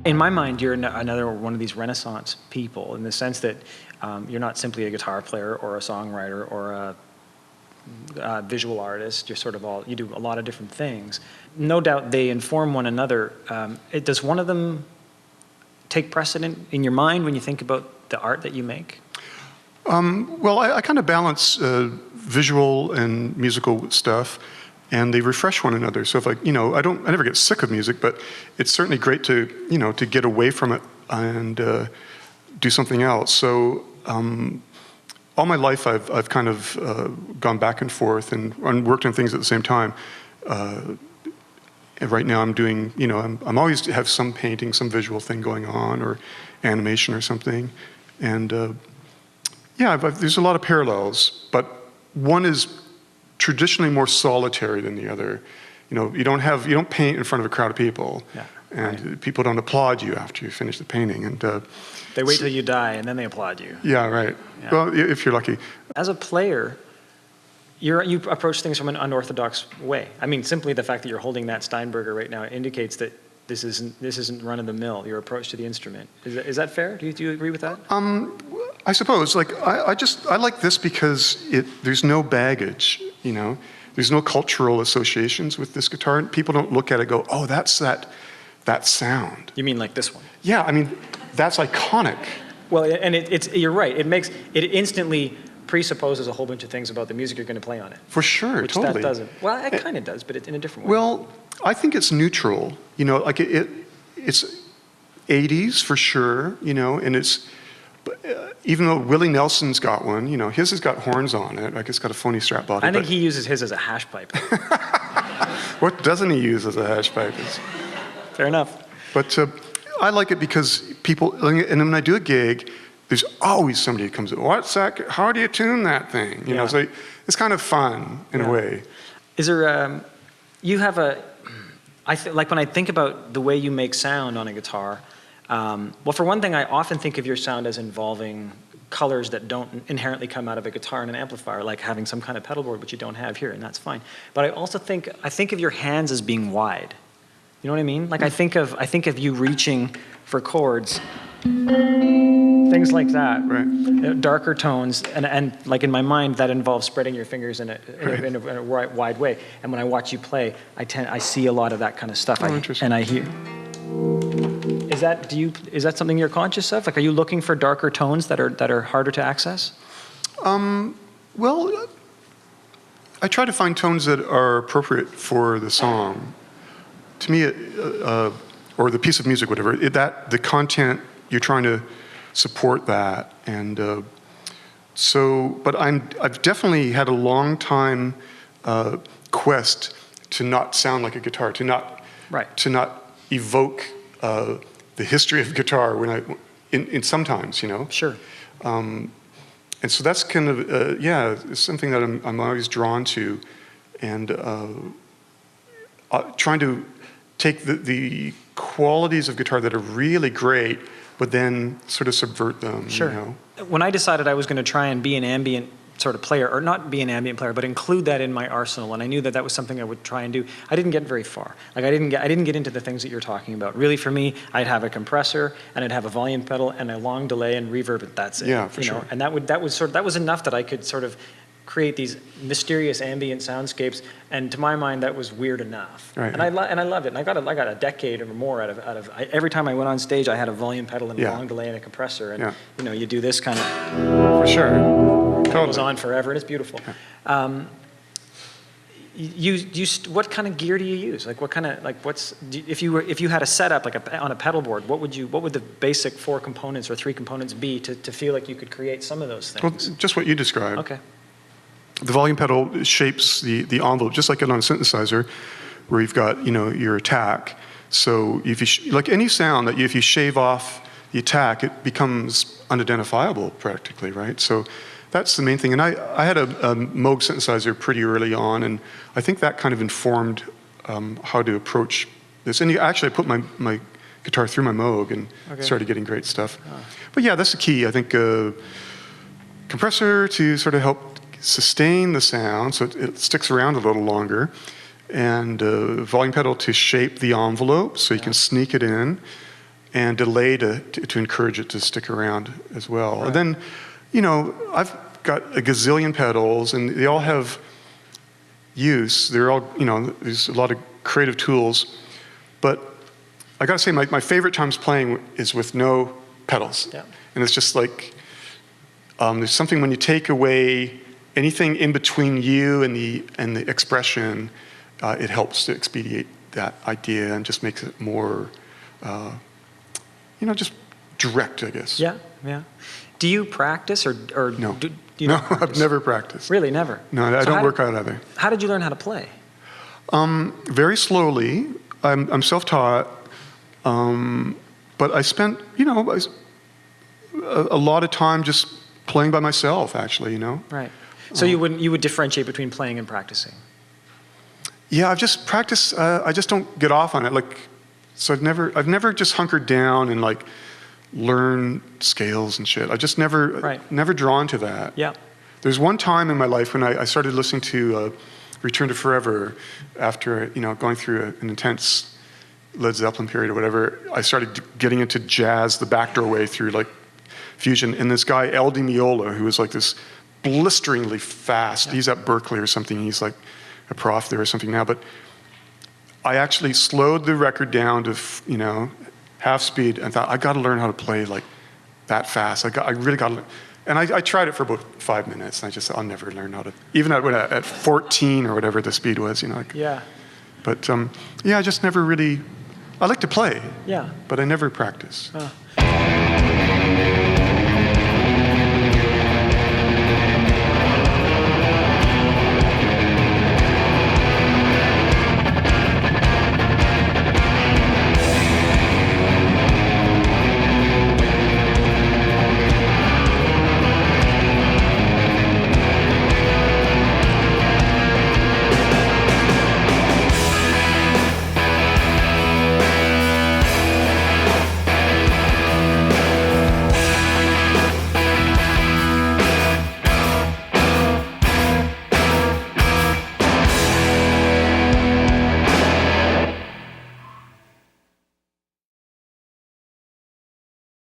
In my mind, you're another one of these Renaissance people in the sense that you're not simply a guitar player or a songwriter or a visual artist. You're sort of you do a lot of different things. No doubt they inform one another. Does one of them take precedent in your mind when you think about the art that you make? Well, I kind of balance visual and musical stuff, and they refresh one another. So if I never get sick of music, but it's certainly great to, to get away from it and do something else. So all my life I've kind of gone back and forth and worked on things at the same time. And right now I'm doing, I'm always have some painting, some visual thing going on, or animation or something. And yeah, there's a lot of parallels, but one is traditionally more solitary than the other. You don't paint in front of a crowd of people, and people don't applaud you after you finish the painting. And they wait till you die and then they applaud you. Yeah, right. Yeah. Well, if you're lucky. As a player, you approach things from an unorthodox way. I mean, simply the fact that you're holding that Steinberger right now indicates that this isn't run of the mill. Your approach to the instrument is that fair? Do you agree with that? I suppose. Like I like this because there's no baggage. There's no cultural associations with this guitar. People don't look at it and go, oh, that's that sound. You mean like this one? Yeah, I mean, that's iconic. Well, and you're right. It instantly presupposes a whole bunch of things about the music you're going to play on it. For sure, which totally. That doesn't. Well, it kind of does, but in a different way. Well, I think it's neutral. Like it's 80s for sure. And it's even though Willie Nelson's got one, his has got horns on it. Like it's got a phony strap body. I think he uses his as a hash pipe. What doesn't he use as a hash pipe? Fair enough. But I like it because people, and when I do a gig, there's always somebody who comes in, what's that? How do you tune that thing? So it's kind of fun in a way. Is there, you have like when I think about the way you make sound on a guitar, well, for one thing, I often think of your sound as involving colors that don't inherently come out of a guitar and an amplifier, like having some kind of pedal board, which you don't have here, and that's fine. But I also think of your hands as being wide. You know what I mean? Like I think of you reaching for chords, things like that. Right. Darker tones, and like in my mind, that involves spreading your fingers in a wide way. And when I watch you play, I see a lot of that kind of stuff. Interesting. And I hear. Is that something you're conscious of? Like, are you looking for darker tones that are harder to access? Well, I try to find tones that are appropriate for the song. To me, or the piece of music, whatever, the content, you're trying to support that. And but I've definitely had a long time quest to not sound like a guitar, to not evoke the history of guitar in sometimes, Sure. And so that's kind of it's something that I'm always drawn to, and trying to take the qualities of guitar that are really great, but then sort of subvert them. Sure. When I decided I was going to try and be an ambient sort of player, or not be an ambient player, but include that in my arsenal, and I knew that was something I would try and do, I didn't get very far. Like I didn't get into the things that you're talking about. Really, for me, I'd have a compressor and I'd have a volume pedal and a long delay and reverb, and that's it. Yeah, for sure. And that was enough that I could sort of create these mysterious ambient soundscapes, and to my mind that was weird enough. Right. And I loved it. And I got a decade or more out of every time I went on stage, I had a volume pedal and a long delay and a compressor, and you do this kind of. For sure. It goes on forever, and it's beautiful. Yeah. What kind of gear do you use? Like, what kind of if you had a setup on a pedal board, what would the basic 4 components or 3 components be to feel like you could create some of those things? Well, just what you described. Okay. The volume pedal shapes the envelope, just like on a synthesizer, where you've got your attack. So if you like any sound that if you shave off the attack, it becomes unidentifiable practically, right? So that's the main thing. And I had a Moog synthesizer pretty early on, and I think that kind of informed how to approach this. And actually, I put my guitar through my Moog and started getting great stuff. Oh. But yeah, that's the key. I think compressor to sort of help sustain the sound so it sticks around a little longer, and volume pedal to shape the envelope so you can sneak it in, and delay to encourage it to stick around as well. Right. And then, I've got a gazillion pedals, and they all have use. They're all, there's a lot of creative tools. But I gotta say, my favorite times playing is with no pedals. Yeah. And it's just like, there's something when you take away anything in between you and the expression, it helps to expedite that idea and just makes it more, just direct, I guess. Yeah, yeah. Do you practice or No. do you No, not practice? I've never practiced. Really, never? No, I So don't how work did- out either. How did you learn how to play? Very slowly. I'm self-taught, but I spent, a lot of time just playing by myself, actually, Right. So you would differentiate between playing and practicing? Yeah, I've just practiced. I just don't get off on it. So I've never just hunkered down and learn scales and shit. I just never drawn to that. Yeah. There's one time in my life when I started listening to Return to Forever after going through an intense Led Zeppelin period or whatever. I started getting into jazz the backdoor way through fusion. And this guy El Di Meola, who was this blisteringly fast. Yeah. He's at Berkeley or something. He's a prof there or something now. But I actually slowed the record down to half speed and thought I got to learn how to play that fast. I really got to learn. And I tried it for about 5 minutes, and I just said, I'll never learn how to. Even at 14 or whatever the speed was, Yeah. But I just never really. I like to play. Yeah. But I never practice. Oh.